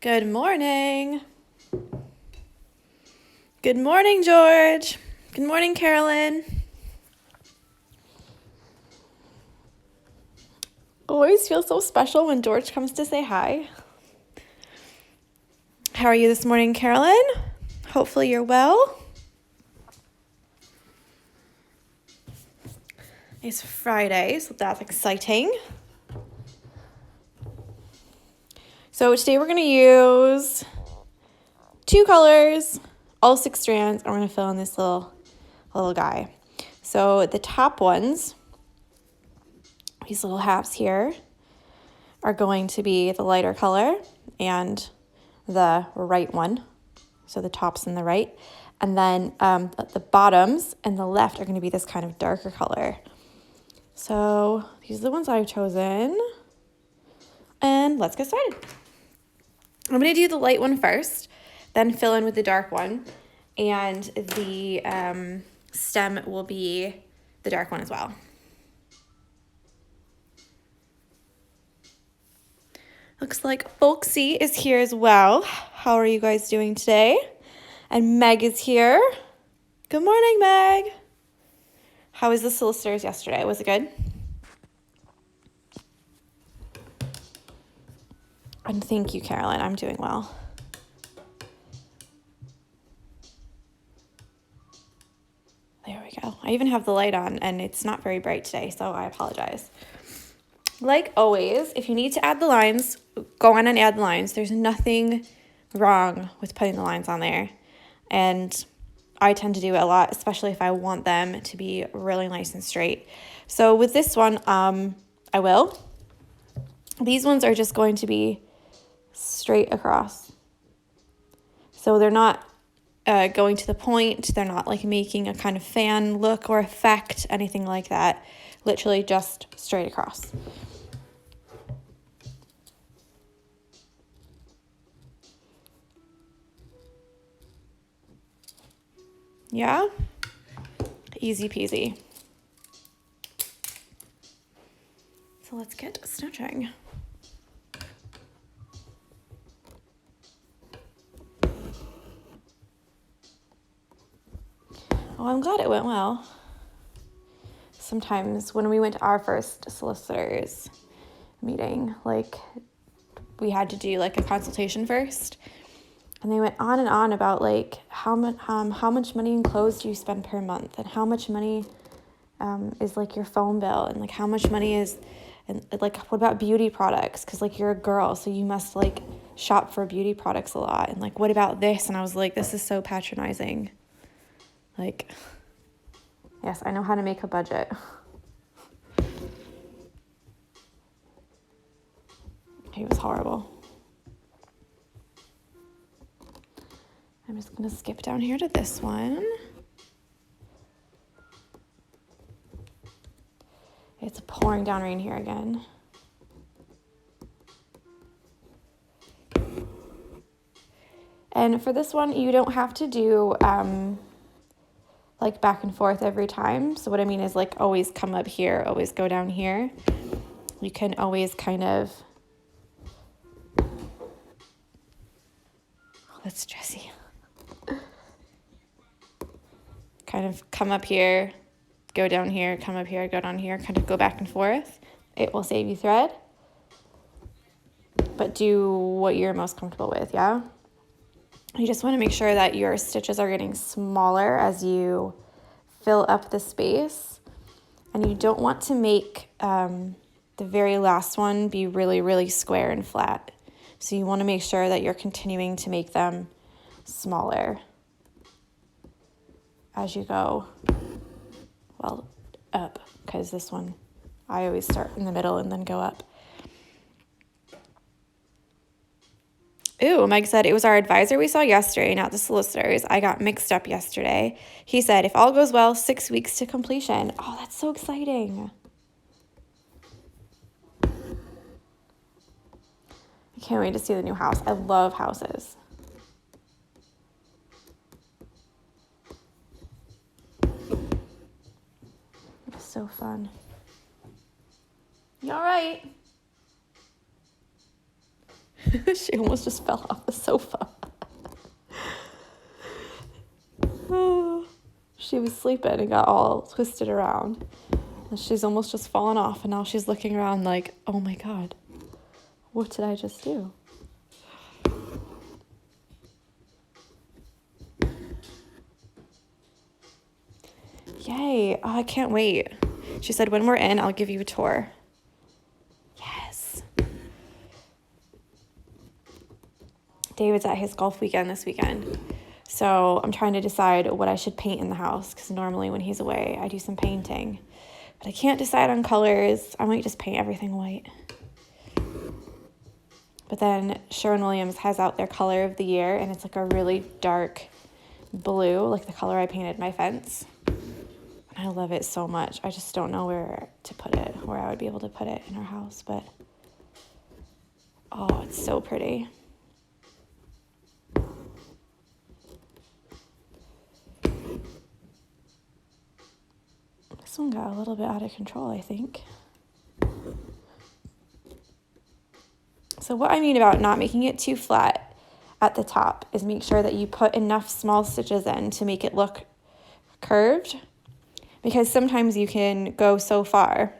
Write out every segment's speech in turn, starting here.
Good morning. Good morning, George. Good morning, Carolyn. Always feels so special when George comes to say hi. How are you this morning, Carolyn? Hopefully you're well. It's Friday, so that's exciting. So today we're going to use 2 colors, all 6 strands, and we're going to fill in this little guy. So the top ones, these little halves here, are going to be the lighter color and the right one. So the tops and the right. And then the bottoms and the left are going to be this kind of darker color. So these are the ones I've chosen. And let's get started. I'm going to do the light one first, then fill in with the dark one. And the stem will be the dark one as well. Looks like Folksy is here as well. How are you guys doing today? And Meg is here. Good morning, Meg. How was the solicitors yesterday? Was it good? And thank you, Carolyn. I'm doing well. There we go. I even have the light on, and it's not very bright today, so I apologize. Like always, if you need to add the lines, go on and add the lines. There's nothing wrong with putting the lines on there. And I tend to do it a lot, especially if I want them to be really nice and straight. So with this one, I will. These ones are just going to be straight across. So they're not going to the point. They're not like making a kind of fan look or effect, anything like that. Literally just straight across. Yeah? Easy peasy. So let's get stitching. Oh, I'm glad it went well. Sometimes when we went to our first solicitor's meeting, like we had to do like a consultation first, and they went on and on about like how much money in clothes do you spend per month, and how much money is like your phone bill, and like how much money is, and like what about beauty products, because like you're a girl, so you must like shop for beauty products a lot, and like what about this? And I was like, this is so patronizing. Like, yes, I know how to make a budget. He was horrible. I'm just going to skip down here to this one. It's pouring down rain here again. And for this one, you don't have to do like back and forth every time. So what I mean is like always come up here, always go down here. You can always kind of, oh, that's Jessie. Kind of come up here, go down here, come up here, go down here, kind of go back and forth. It will save you thread. But do what you're most comfortable with, yeah? You just want to make sure that your stitches are getting smaller as you fill up the space. And you don't want to make the very last one be really, really square and flat. So you want to make sure that you're continuing to make them smaller as you go, well, up. Because this one, I always start in the middle and then go up. Ooh, Meg said, it was our advisor we saw yesterday, not the solicitors. I got mixed up yesterday. He said, if all goes well, 6 weeks to completion. Oh, that's so exciting. I can't wait to see the new house. I love houses. It's so fun. You all right? She almost just fell off the sofa. She was sleeping and got all twisted around. And she's almost just fallen off, and now she's looking around like, oh my God, what did I just do? Yay, oh, I can't wait. She said, when we're in, I'll give you a tour. Yes. David's at his golf weekend this weekend. So I'm trying to decide what I should paint in the house, because normally when he's away, I do some painting. But I can't decide on colors. I might just paint everything white. But then Sherwin-Williams has out their color of the year, and it's like a really dark blue, like the color I painted my fence. And I love it so much. I just don't know where to put it, where I would be able to put it in our house. But, oh, it's so pretty. This one got a little bit out of control, I think. So what I mean about not making it too flat at the top is make sure that you put enough small stitches in to make it look curved, because sometimes you can go so far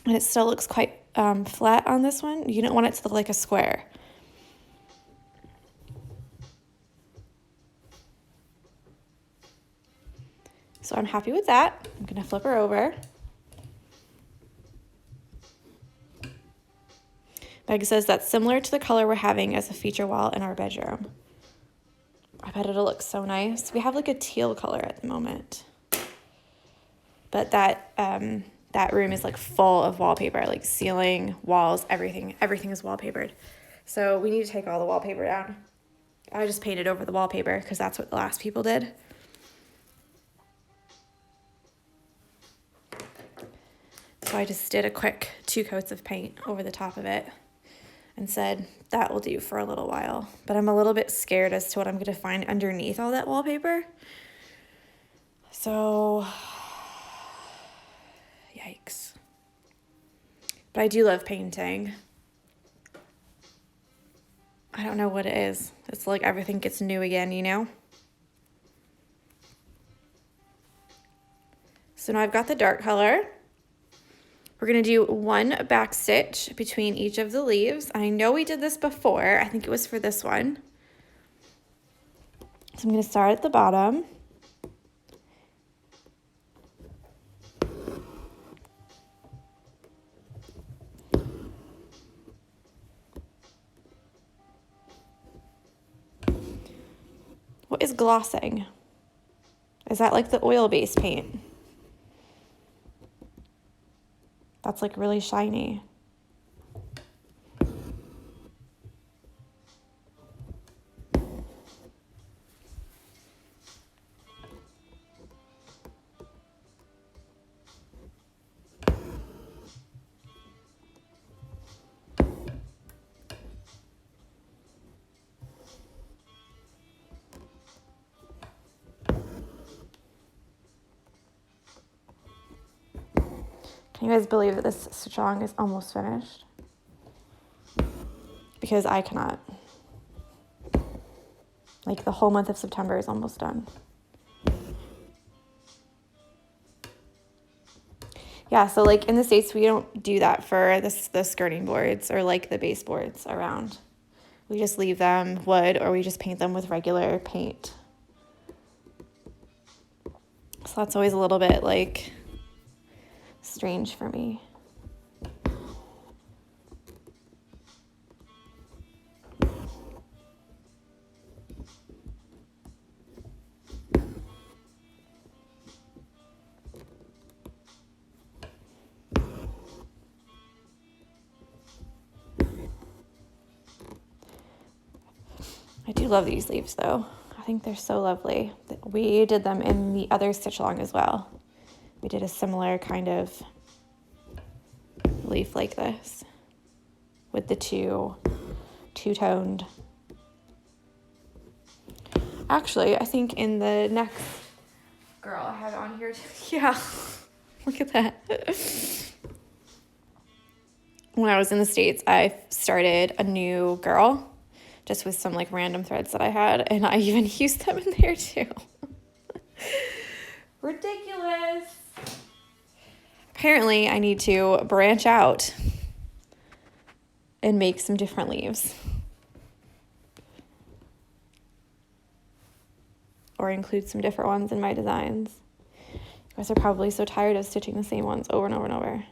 and it still looks quite flat on this one. You don't want it to look like a square. So I'm happy with that. I'm gonna flip her over. Meg says that's similar to the color we're having as a feature wall in our bedroom. I bet it'll look so nice. We have like a teal color at the moment. But that room is like full of wallpaper, like ceiling, walls, everything. Everything is wallpapered. So we need to take all the wallpaper down. I just painted over the wallpaper because that's what the last people did. So I just did a quick 2 coats of paint over the top of it and said that will do for a little while. But I'm a little bit scared as to what I'm going to find underneath all that wallpaper. So, yikes. But I do love painting. I don't know what it is. It's like everything gets new again, you know? So now I've got the dark color. We're gonna do 1 back stitch between each of the leaves. I know we did this before. I think it was for this one. So I'm gonna start at the bottom. What is glossing? Is that like the oil-based paint? That's like really shiny. Can you guys believe that this Stitchalong is almost finished? Because I cannot. Like the whole month of September is almost done. Yeah, so like in the States, we don't do that for the skirting boards or like the baseboards around. We just leave them wood, or we just paint them with regular paint. So that's always a little bit like strange for me. I do love these leaves though. I think they're so lovely. We did them in the other Stitchalong as well. We did a similar kind of leaf like this with the two-toned. Actually, I think in the next, girl, I have it on here too. Yeah, look at that. when I was in the States, I started a new girl just with some like random threads that I had, and I even used them in there too. Ridiculous. Apparently, I need to branch out and make some different leaves. Or include some different ones in my designs. You guys are probably so tired of stitching the same ones over and over and over.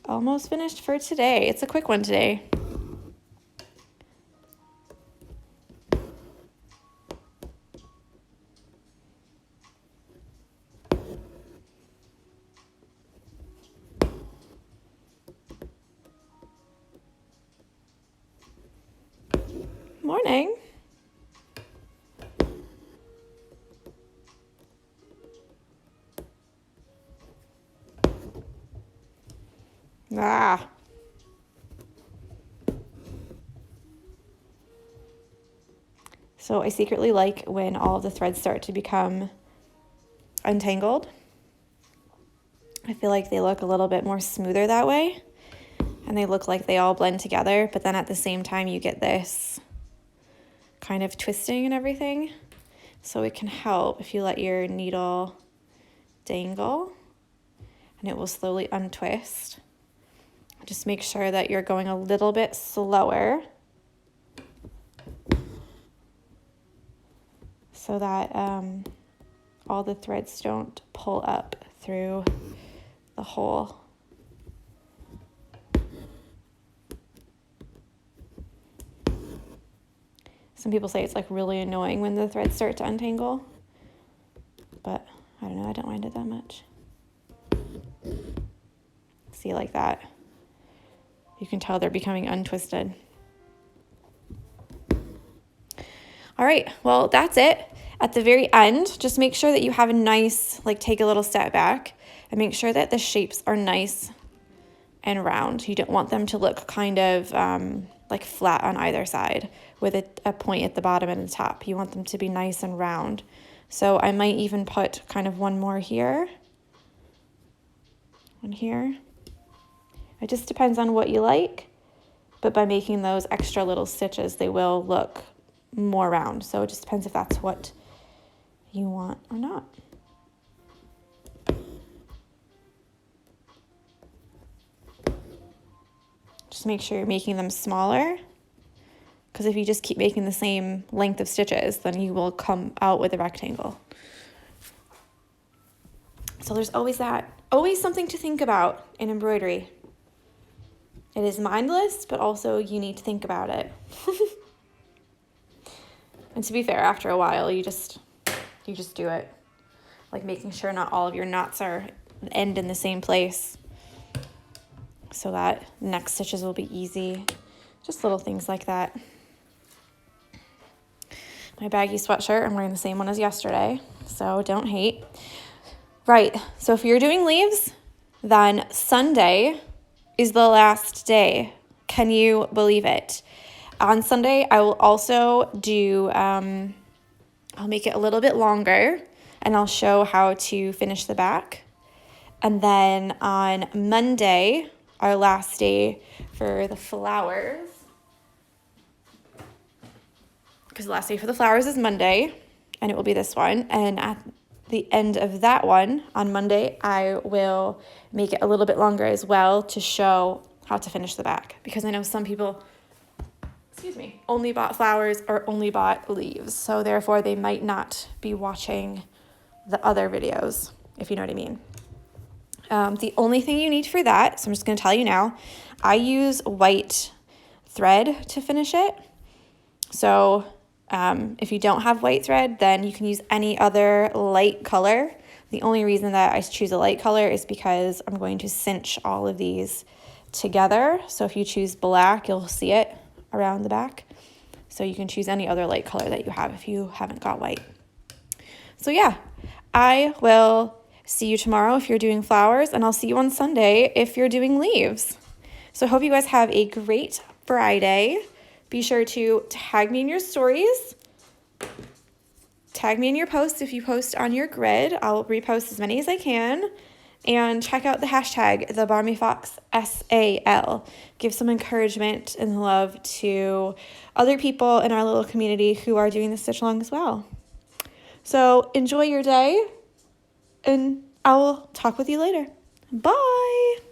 Almost finished for today. It's a quick one today. Morning. Ah. So I secretly like when all of the threads start to become untangled. I feel like they look a little bit more smoother that way, and they look like they all blend together, but then at the same time you get this kind of twisting and everything. So it can help if you let your needle dangle, and it will slowly untwist. Just make sure that you're going a little bit slower so that all the threads don't pull up through the hole. Some people say it's like really annoying when the threads start to untangle, but I don't know, I don't mind it that much. See, like that. You can tell they're becoming untwisted. All right, well, that's it. At the very end, just make sure that you have a nice, like take a little step back and make sure that the shapes are nice and round. You don't want them to look kind of like flat on either side with a point at the bottom and the top. You want them to be nice and round. So I might even put kind of one more here, one here. It just depends on what you like, but by making those extra little stitches, they will look more round. So it just depends if that's what you want or not. Just make sure you're making them smaller, because if you just keep making the same length of stitches, then you will come out with a rectangle. So there's always that, always something to think about in embroidery. It is mindless, but also you need to think about it. And to be fair, after a while, you just do it. Like making sure not all of your knots end in the same place, so that next stitches will be easy. Just little things like that. My baggy sweatshirt, I'm wearing the same one as yesterday, so don't hate. Right, so if you're doing leaves, then Sunday is the last day. Can you believe it? On Sunday, I will also do, I'll make it a little bit longer, and I'll show how to finish the back. And then on Monday, our last day for the flowers, because the last day for the flowers is Monday, and it will be this one. And at the end of that one, on Monday, I will make it a little bit longer as well to show how to finish the back. Because I know some people, only bought flowers or only bought leaves. So therefore, they might not be watching the other videos, if you know what I mean. The only thing you need for that, so I'm just going to tell you now, I use white thread to finish it. So if you don't have white thread, then you can use any other light color. The only reason that I choose a light color is because I'm going to cinch all of these together. So if you choose black, you'll see it around the back. So you can choose any other light color that you have if you haven't got white. So yeah, I will see you tomorrow if you're doing flowers, and I'll see you on Sunday if you're doing leaves. So I hope you guys have a great Friday. Be sure to tag me in your stories. Tag me in your posts if you post on your grid. I'll repost as many as I can. And check out the hashtag, TheBarmyFoxSAL. Give some encouragement and love to other people in our little community who are doing the stitch along as well. So enjoy your day, and I will talk with you later. Bye!